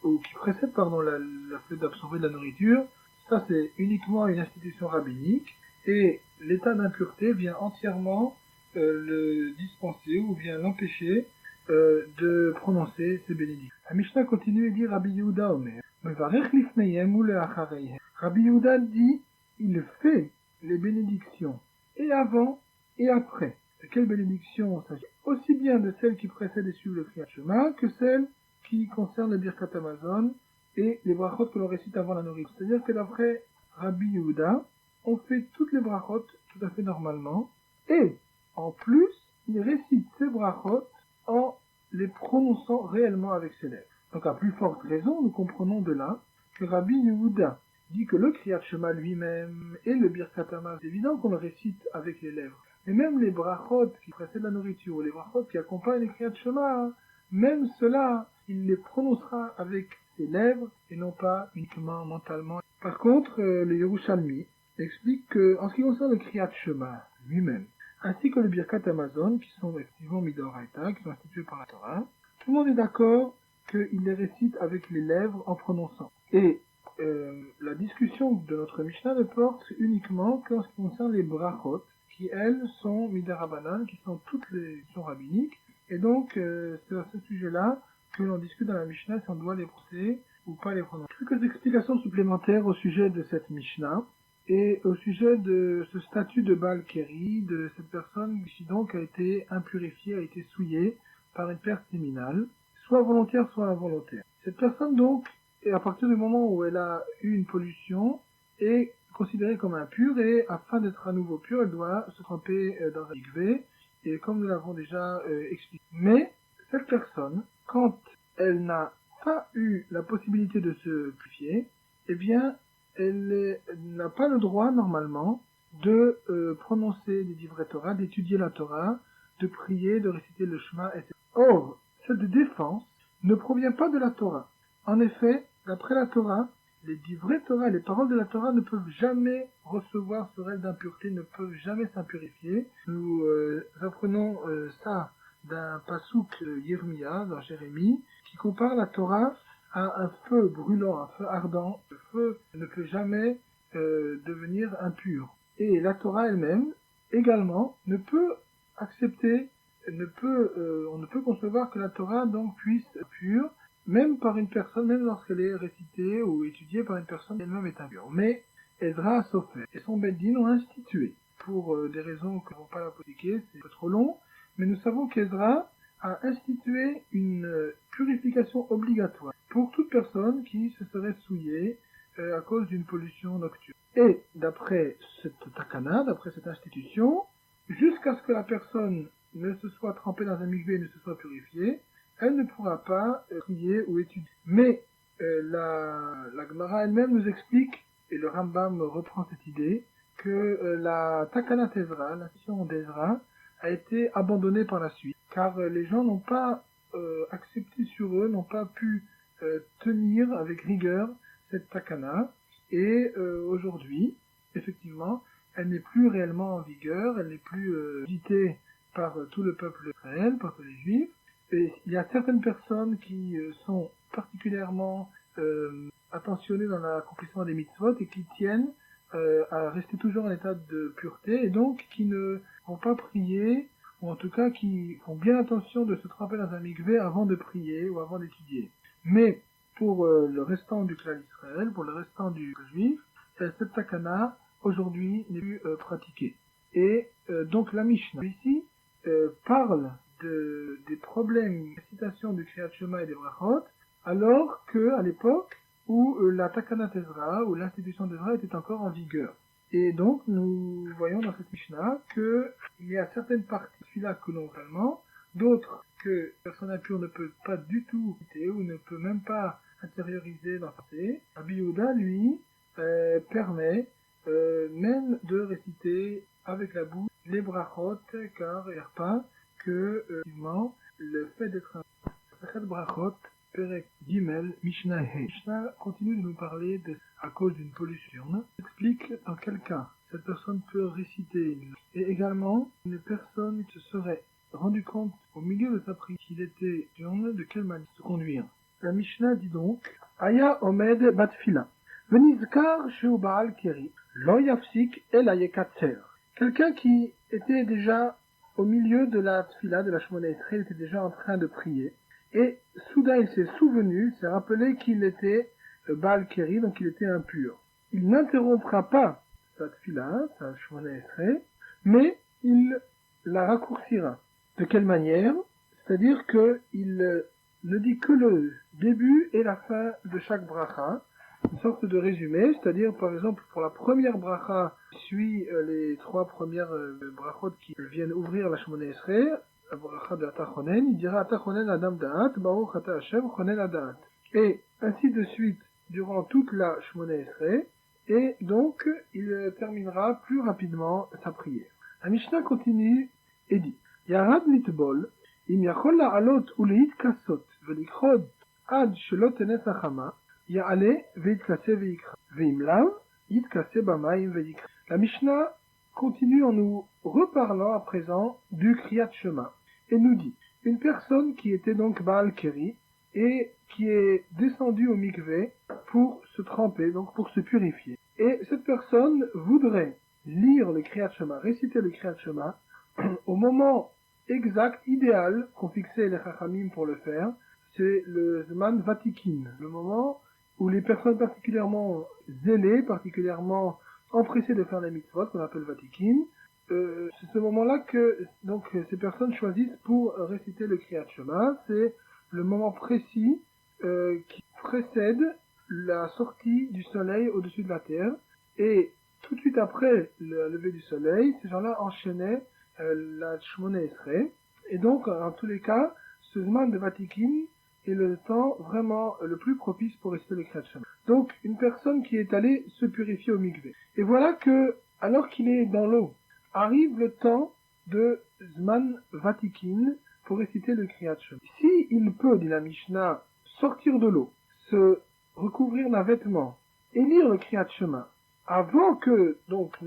ou qui précèdent le fait d'absorber de la nourriture, ça c'est uniquement une institution rabbinique, et l'état d'impureté vient entièrement le dispenser ou vient l'empêcher de prononcer ces bénédictions. La Mishnah continue et dit Rabbi Yehuda Omer, Mevarech lifneyem ou le'achareihem. Rabbi Yehuda dit, il fait les bénédictions et avant et après. De quelle bénédiction s'agit aussi bien de celles qui précèdent et suivent le Kriyat Shema que celles qui concernent le Birkat Hamazon et les brachot que l'on récite avant la nourriture. C'est-à-dire que d'après Rabbi Yehuda, on fait toutes les brachot tout à fait normalement, et en plus, il récite ces brachot en les prononçant réellement avec ses lèvres. Donc à plus forte raison, nous comprenons de là que Rabbi Yehuda dit que le Kriyat Shema lui-même et le Birkat Hamazon, c'est évident qu'on le récite avec les lèvres. Et même les brachot qui précèdent la nourriture, ou les brachot qui accompagnent les Kriyat Shema, même cela, il les prononcera avec ses lèvres et non pas uniquement mentalement. Par contre, le Yerushalmi explique que, en ce qui concerne le Kriyat Shema lui-même, ainsi que le Birkat Hamazon, qui sont effectivement midoraita, qui sont institués par la Torah, tout le monde est d'accord qu'il les récite avec les lèvres en prononçant. Et la discussion de notre Mishnah ne porte uniquement qu'en ce qui concerne les brachot, qui elles sont midarabanan, qui sont toutes les institutions rabbiniques, et donc c'est à ce sujet-là que l'on discute dans la Mishnah si on doit les prononcer ou pas les prononcer. Quelques explications supplémentaires au sujet de cette Mishnah et au sujet de ce statut de Baal Keri, de cette personne qui donc a été impurifiée, a été souillée par une perte séminale, soit volontaire, soit involontaire. Cette personne donc, et à partir du moment où elle a eu une pollution, est considérée comme impure et afin d'être à nouveau pure, elle doit se tremper dans un mikvé, et comme nous l'avons déjà expliqué. Mais cette personne, quand elle n'a pas eu la possibilité de se purifier, eh bien, elle n'a pas le droit, normalement, de prononcer des divrei Torah, d'étudier la Torah, de prier, de réciter le Shema, etc. Or, cette défense ne provient pas de la Torah. En effet, d'après la Torah, les divrei Torah, les paroles de la Torah ne peuvent jamais recevoir ce rêve d'impureté, ne peuvent jamais s'impurifier. Nous apprenons ça d'un pasouk Yirmia, dans Jérémie, qui compare la Torah à un feu brûlant, un feu ardent. Le feu ne peut jamais devenir impur. Et la Torah elle-même, également, ne peut accepter, on ne peut concevoir que la Torah donc puisse être pure, même par une personne, même lorsqu'elle est récitée ou étudiée par une personne elle-même est impure. Mais Ezra Sofer et son Beddin ont institué, pour des raisons que nous n'avons pas la possibilité, c'est un peu trop long, mais nous savons qu'Ezra a institué une purification obligatoire pour toute personne qui se serait souillée à cause d'une pollution nocturne. Et d'après cette takana, d'après cette institution, jusqu'à ce que la personne ne se soit trempée dans un mikvé et ne se soit purifiée, elle ne pourra pas prier ou étudier. Mais la Gemara elle-même nous explique, et le Rambam reprend cette idée, que la Takana Ezra, la mission d'Ezra, a été abandonnée par la suite, car les gens n'ont pas accepté sur eux, n'ont pas pu tenir avec rigueur cette Takana, et aujourd'hui, effectivement, elle n'est plus réellement en vigueur, elle n'est plus citée par tout le peuple d'Israël, par tous les Juifs. Et il y a certaines personnes qui sont particulièrement attentionnées dans l'accomplissement des mitzvot et qui tiennent à rester toujours en état de pureté et donc qui ne vont pas prier ou en tout cas qui font bien attention de se tremper dans un mikvé avant de prier ou avant d'étudier. Mais pour le restant du clan d'Israël, pour le restant du juif, cette takana aujourd'hui n'est plus pratiquée. Et donc la Mishnah ici parle des problèmes de récitation du Kriyat Shema et des brachot, alors que à l'époque où la Takanat Ezra, où l'institution d'Ezra était encore en vigueur. Et donc, nous voyons dans cette Mishnah qu'il y a certaines parties de Tfila que l'on vraiment, d'autres que la personne impure ne peut pas du tout citer ou ne peut même pas intérioriser dans sa tête. Rabbi Yehuda, lui, permet même de réciter avec la bouche les brachot, car il n'y a pas que, effectivement, le fait d'être un Sachet brachot, Perek Gimel, Mishnah He. Mishnah continue de nous parler à cause d'une pollution. Il explique dans quel cas cette personne peut réciter. Et également, une personne se serait rendu compte au milieu de sa prière qu'il était diurne, de quelle manière se conduire. La Mishnah dit donc, Aya Omed Batfila. Venizkar Sheu Baal Keri. Lo Yafsik El Ayekatser. Quelqu'un qui était déjà au milieu de la tfila, de la Shmoneh Esrei, il était déjà en train de prier. Et soudain, il s'est souvenu, il s'est rappelé qu'il était Baal Keri, donc il était impur. Il n'interrompra pas sa tfila, sa Shmoneh Esrei, mais il la raccourcira. De quelle manière? C'est-à-dire qu'il ne dit que le début et la fin de chaque bracha, une sorte de résumé, c'est-à-dire par exemple pour la première bracha, suit les trois premières brachot qui viennent ouvrir la Shmoneh Esrei, la bracha de Atachonen, il dira Atachonen Adam Da'at, Baruch Ata Hashem Chonen Da'at. Et ainsi de suite durant toute la Shmoneh Esrei, et donc il terminera plus rapidement sa prière. La Mishnah continue et dit Yarad Litbol, Im Yachol La'alot Uleit Kasot, Velichod Ad Shelo Tenes Achama, Ya'ale Veitkase Veikra, Veimlav, Yitkase Bamaim Veikra. La Mishnah continue en nous reparlant à présent du Kriyat Shema et nous dit une personne qui était donc Baal Keri et qui est descendue au mikvé pour se tremper, donc pour se purifier. Et cette personne voudrait lire le Kriyat Shema, réciter le Kriyat Shema au moment exact, idéal qu'ont fixé les Chachamim pour le faire, c'est le Zman Vatikin, le moment où les personnes particulièrement zélées, particulièrement empressées de faire les mitzvot, qu'on appelle Vatikin, c'est ce moment-là que donc ces personnes choisissent pour réciter le Kriyat Shema. C'est le moment précis qui précède la sortie du soleil au-dessus de la terre. Et tout de suite après le lever du soleil, ces gens-là enchaînaient la Shmoneh Esrei. Et donc, en tous les cas, ce Zman de Vatikin est le temps vraiment le plus propice pour réciter le Kriyat Shema. Donc, une personne qui est allée se purifier au mikvé. Et voilà que, alors qu'il est dans l'eau, arrive le temps de Zman Vatikin pour réciter le Kriyat Shema. Si il peut, dit la Mishnah, sortir de l'eau, se recouvrir d'un vêtement et lire le Kriyat Shema, avant que donc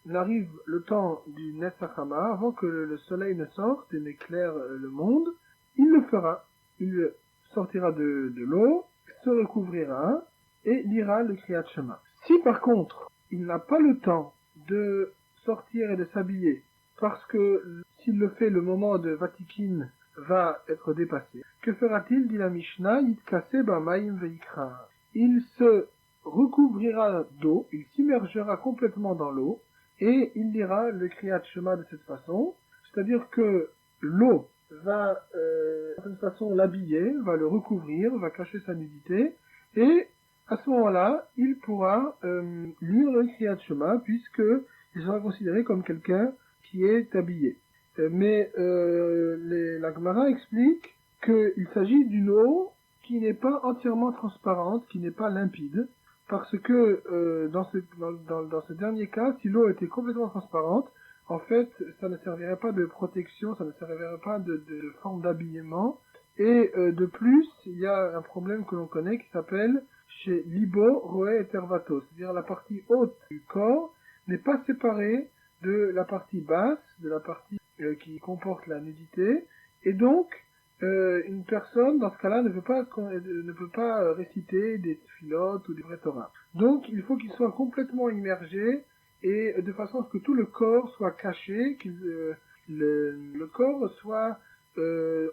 n'arrive le temps du Netzachama, avant que le soleil ne sorte et n'éclaire le monde, il le fera. Il sortira de l'eau, se recouvrira et lira le Kriyat Shema. Si par contre, il n'a pas le temps de sortir et de s'habiller, parce que s'il le fait, le moment de Vatikin va être dépassé, que fera-t-il, dit la Mishnah, Yitkase Bamaim Veikra. Il se recouvrira d'eau, il s'immergera complètement dans l'eau, et il lira le Kriyat Shema de cette façon, c'est-à-dire que l'eau va de certaine façon l'habiller, va le recouvrir, va cacher sa nudité, et à ce moment-là, il pourra lire le Kriyat Shema, puisque il sera considéré comme quelqu'un qui est habillé. Mais la Gemara explique qu'il s'agit d'une eau qui n'est pas entièrement transparente, qui n'est pas limpide, parce que dans ce dernier cas, si l'eau était complètement transparente, en fait, ça ne servirait pas de protection, ça ne servirait pas de forme d'habillement. Et de plus, il y a un problème que l'on connaît qui s'appelle chez Libo, Roé et Tervato, c'est-à-dire la partie haute du corps n'est pas séparée de la partie basse, de la partie qui comporte la nudité, et donc une personne dans ce cas-là ne peut pas réciter des tfilotes ou des vrais Torah. Donc il faut qu'il soit complètement immergé et de façon à ce que tout le corps soit caché, que le corps soit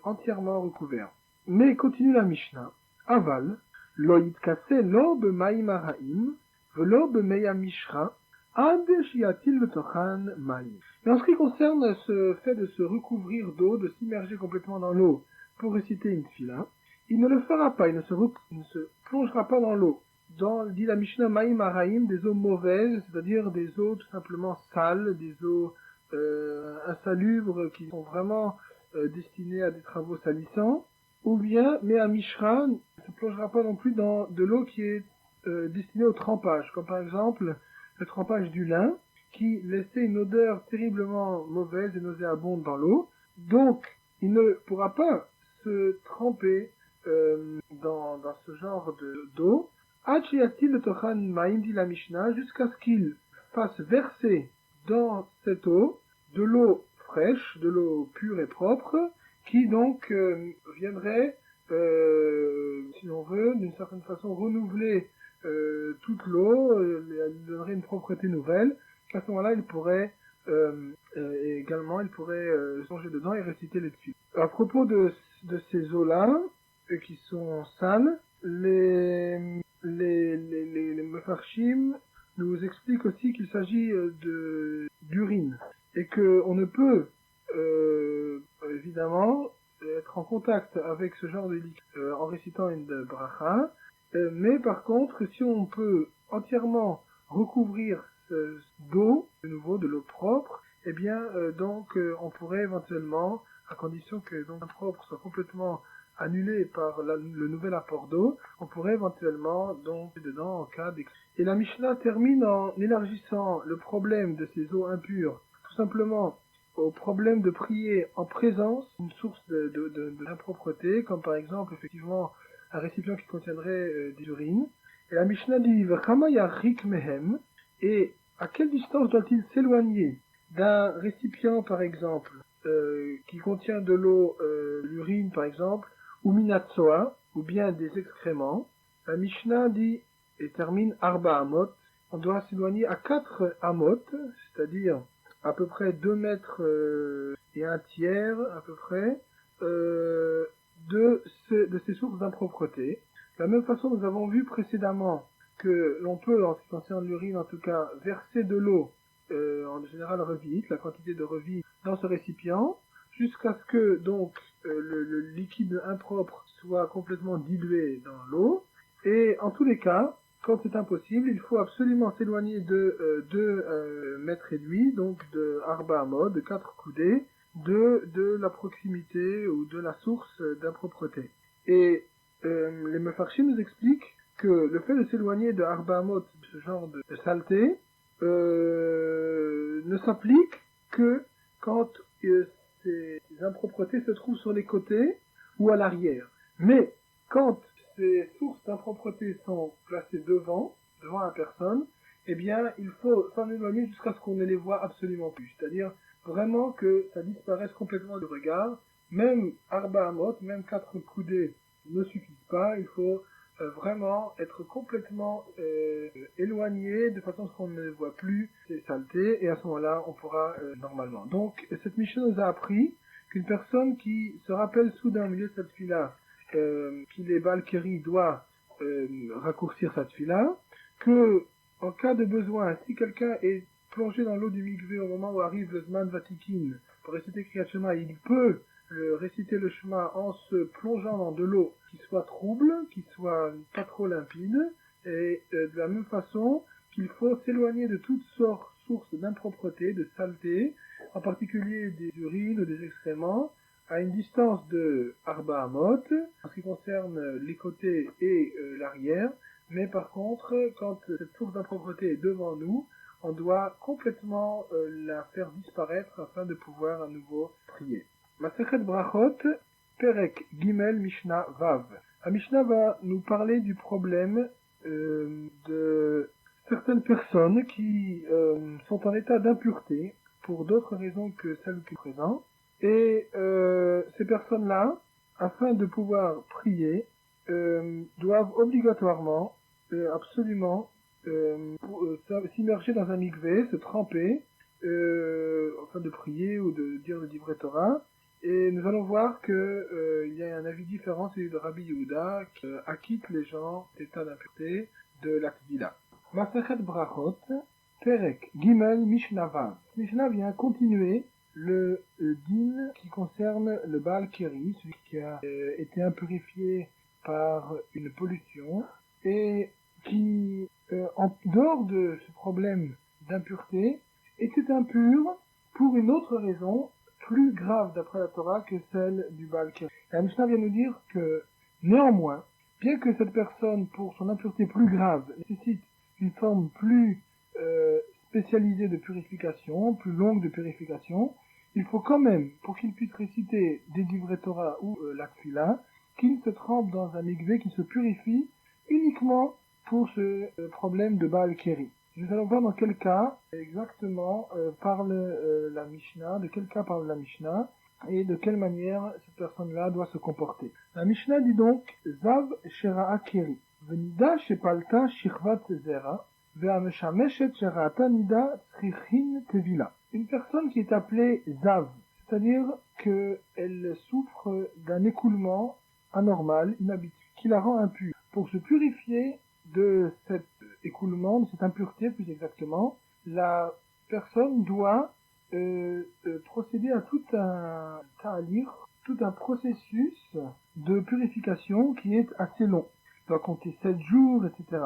entièrement recouvert. Mais continue la Mishnah. Aval, lo yitkase lo b'mayim haraim, velo b'meya mishra, ad shiatil betochan mayim. Et en ce qui concerne ce fait de se recouvrir d'eau, de s'immerger complètement dans l'eau pour réciter une tfila, il ne le fera pas, il ne se plongera pas dans l'eau. Dit la Mishnah, Maïm Araïm, des eaux mauvaises, c'est-à-dire des eaux tout simplement sales, des eaux insalubres qui sont vraiment destinées à des travaux salissants, ou bien, mais à Mishra ne se plongera pas non plus dans de l'eau qui est destinée au trempage, comme par exemple le trempage du lin, qui laissait une odeur terriblement mauvaise et nauséabonde dans l'eau. Donc, il ne pourra pas se tremper dans ce genre d'eau, Hachiatil le Tochan Maïm dit la Mishnah, jusqu'à ce qu'il fasse verser dans cette eau de l'eau fraîche, de l'eau pure et propre, qui donc viendrait, si l'on veut, d'une certaine façon renouveler toute l'eau, elle donnerait une propreté nouvelle, qu'à ce moment-là il pourrait également il pourrait plonger dedans et réciter les tefilot. À propos de ces eaux-là, qui sont sales, les mefarshim nous expliquent aussi qu'il s'agit d'urine et que on ne peut évidemment être en contact avec ce genre de liquide en récitant une bracha, mais par contre si on peut entièrement recouvrir d'eau, de nouveau de l'eau propre, eh bien donc on pourrait éventuellement, à condition que donc propre soit complètement annulé par le nouvel apport d'eau, on pourrait éventuellement donc dedans en cas d'excès. Et la Mishnah termine en élargissant le problème de ces eaux impures, tout simplement au problème de prier en présence d'une source d'impropreté, comme par exemple effectivement un récipient qui contiendrait des urines. Et la Mishnah dit V'chama yarik mehem, et à quelle distance doit-il s'éloigner d'un récipient par exemple qui contient de l'eau, l'urine par exemple, ou minatsoa, ou bien des excréments. La Mishnah dit et termine Arba Amot, on doit s'éloigner à 4 Amot, c'est-à-dire à peu près 2 mètres et un tiers à peu près de ces sources d'impropreté. De la même façon, nous avons vu précédemment que l'on peut, en ce qui concerne l'urine en tout cas, verser de l'eau, en général revite, la quantité de revite dans ce récipient, jusqu'à ce que donc le liquide impropre soit complètement dilué dans l'eau. Et en tous les cas, quand c'est impossible, il faut absolument s'éloigner de 2 mètres et demi, donc de Arba Amod, de 4 coudées, de la proximité ou de la source d'impropreté. Et les mefarshim nous expliquent que le fait de s'éloigner de Arba Amod, de ce genre de saleté, ne s'applique que quand ces impropretés se trouvent sur les côtés ou à l'arrière. Mais quand ces sources d'impropreté sont placées devant la personne, eh bien il faut s'en éloigner jusqu'à ce qu'on ne les voit absolument plus. C'est-à-dire vraiment que ça disparaisse complètement du regard. Même Arba Amot, même 4 coudées ne suffisent pas. Il faut vraiment être complètement éloigné de façon à ce qu'on ne voit plus ces saletés, et à ce moment-là on pourra normalement. Donc cette Mishnah nous a appris qu'une personne qui se rappelle soudain au milieu de cette fila qu'il est Balkeri doit raccourcir cette fila, que en cas de besoin, si quelqu'un est plongé dans l'eau du mikvé au moment où arrive le Zman Vatikin pour réciter Kriyat Shema, il peut réciter le Shema en se plongeant dans de l'eau qui soit trouble, qui soit pas trop limpide, et de la même façon qu'il faut s'éloigner de toutes sortes sources d'impropreté, de saleté, en particulier des urines ou des excréments, à une distance de Arba Amot, en ce qui concerne les côtés et l'arrière, mais par contre, quand cette source d'impropreté est devant nous, on doit complètement la faire disparaître afin de pouvoir à nouveau prier. Masechet Brachot, Perek Gimel Mishnah Vav. La Mishnah va nous parler du problème de certaines personnes qui sont en état d'impureté pour d'autres raisons que celles qui sont présentes. Et ces personnes-là, afin de pouvoir prier, doivent obligatoirement, absolument, s'immerger dans un mikvé, se tremper, afin de prier ou de dire le Divrei Torah. Et nous allons voir que il y a un avis différent, celui de Rabbi Yehuda, qui acquitte les gens d'état d'impureté de la Kvila. Masechet Brachot, Perek Gimel Mishnah Vav. Mishnah vient continuer le din qui concerne le Baal Keri, celui qui a été impurifié par une pollution et qui, en dehors de ce problème d'impureté, était impur pour une autre raison plus grave d'après la Torah que celle du Baal Keri. La Mishnah vient nous dire que néanmoins, bien que cette personne, pour son impureté plus grave, nécessite une forme plus spécialisée de purification, plus longue de purification, il faut quand même, pour qu'il puisse réciter des livrets Torah ou la Tfila, qu'il se trempe dans un mikvé qui se purifie uniquement pour ce problème de Baal Keri. Nous allons voir dans quel cas exactement parle la Mishnah, de quel cas parle la Mishnah, et de quelle manière cette personne-là doit se comporter. La Mishnah dit donc Zav Shera'a Keri, Venida Shepalta Shirvat Zera, Ve'ameshameshet Shera'ata Nida Tzrichin Tevila. Une personne qui est appelée Zav, c'est-à-dire qu'elle souffre d'un écoulement anormal, inhabituel, qui la rend impure. Pour se purifier de cet écoulement, de cette impureté plus exactement, la personne doit procéder à tout un ta'alir, tout un processus de purification qui est assez long. Elle doit compter 7 jours, etc.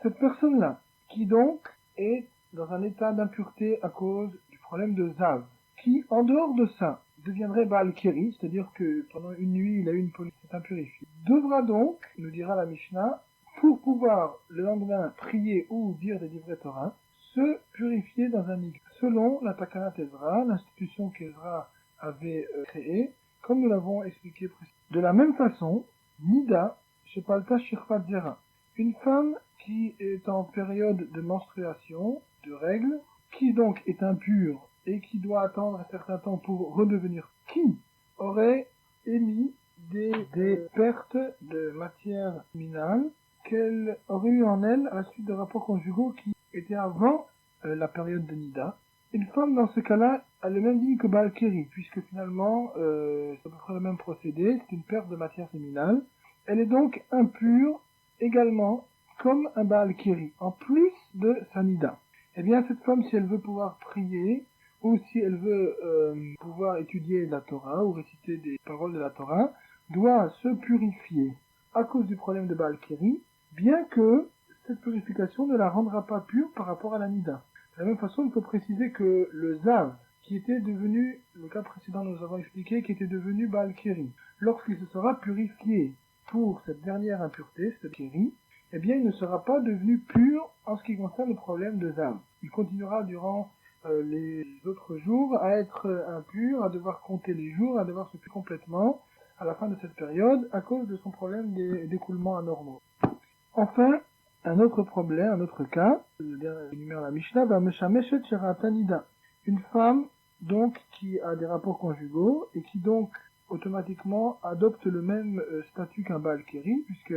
Cette personne-là, qui donc est dans un état d'impureté à cause du problème de Zav, qui en dehors de ça deviendrait Baal Keri, c'est-à-dire que pendant une nuit il a eu une pollution impurifiée, devra donc, nous dira la Mishnah, pour pouvoir le lendemain prier ou dire des livrets Torah, se purifier dans un mikvé, selon la Takanat Ezra, l'institution qu'Ezra avait créée, comme nous l'avons expliqué précédemment. De la même façon, Nida, Shepalta Shirvat Zera, une femme qui est en période de menstruation, de règles, qui donc est impure et qui doit attendre un certain temps pour redevenir, qui aurait émis des pertes de matière minérale qu'elle aurait eu en elle à la suite de rapports conjugaux qui étaient avant la période de Nida. Une femme dans ce cas-là a le même digne que Baal Keri, puisque finalement c'est à peu près le même procédé, c'est une perte de matière séminale. Elle est donc impure également comme un Baal Keri, en plus de sa Nida. Eh bien cette femme, si elle veut pouvoir prier, ou si elle veut pouvoir étudier la Torah, ou réciter des paroles de la Torah, doit se purifier à cause du problème de Baal Keri, bien que cette purification ne la rendra pas pure par rapport à la Nida. De la même façon, il faut préciser que le Zav, qui était devenu, le cas précédent nous avons expliqué, qui était devenu Baal Keri, lorsqu'il se sera purifié pour cette dernière impureté, cette Keri, eh bien il ne sera pas devenu pur en ce qui concerne le problème de Zav. Il continuera durant les autres jours à être impur, à devoir compter les jours, à devoir se purifier complètement à la fin de cette période à cause de son problème d'écoulement anormaux. Enfin, un autre problème, un autre cas, le dernier numéro de la Mishnah, va Meshameshet Shera'ata Nida. Une femme, donc, qui a des rapports conjugaux, et qui donc, automatiquement, adopte le même statut qu'un Baal Keri, puisque,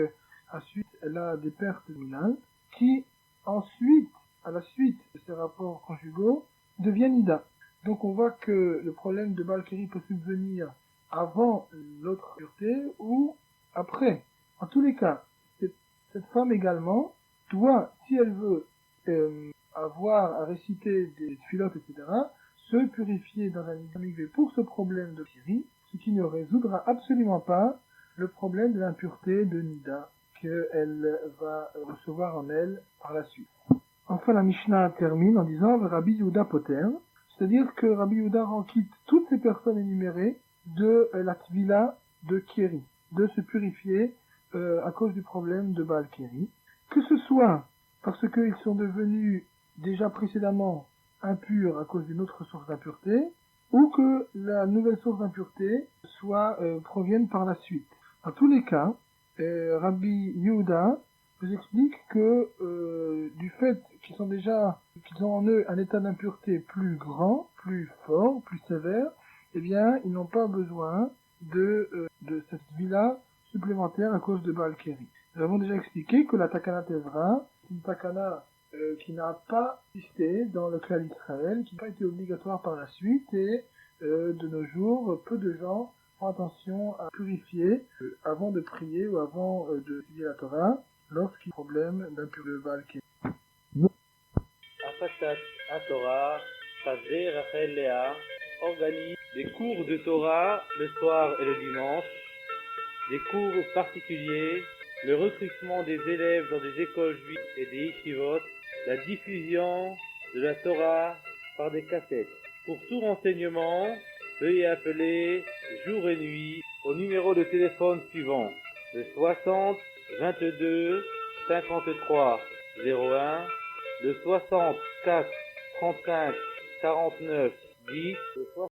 ensuite, elle a des pertes minales, qui, ensuite, à la suite de ces rapports conjugaux, devient Nida. Donc, on voit que le problème de Baal Keri peut subvenir avant l'autre pureté, ou après. En tous les cas, cette femme également doit, si elle veut avoir à réciter des filotes, etc., se purifier dans un mikvé pour ce problème de Keri, ce qui ne résoudra absolument pas le problème de l'impureté de Nida qu'elle va recevoir en elle par la suite. Enfin, la Mishnah termine en disant Rabbi Yehuda Poter, c'est-à-dire que Rabbi Yehuda rend quitte toutes ces personnes énumérées de la Tvila de Keri, de se purifier à cause du problème de Baal Keri, que ce soit parce qu'ils sont devenus déjà précédemment impurs à cause d'une autre source d'impureté, ou que la nouvelle source d'impureté provienne par la suite. En tous les cas, Rabbi Yehuda nous explique que du fait qu'ils ont en eux un état d'impureté plus grand, plus fort, plus sévère, eh bien, ils n'ont pas besoin de cette vie-là supplémentaire à cause de Baal Keri. Nous avons déjà expliqué que la Takana Ezra, c'est une Takana qui n'a pas existé dans le clan d'Israël, qui n'a pas été obligatoire par la suite, et de nos jours, peu de gens font attention à purifier avant de prier ou avant de étudier la Torah, lorsqu'il y a un problème d'impureté de Baal Keri. Afashat HaTorah, Chazé Rachel Léa organise des cours de Torah le soir et le dimanche des cours particuliers, le recrutement des élèves dans des écoles juives et des yeshivot, la diffusion de la Torah par des cassettes. Pour tout renseignement, veuillez appeler jour et nuit au numéro de téléphone suivant, le 60 22 53 01, le 64 35 49 10, le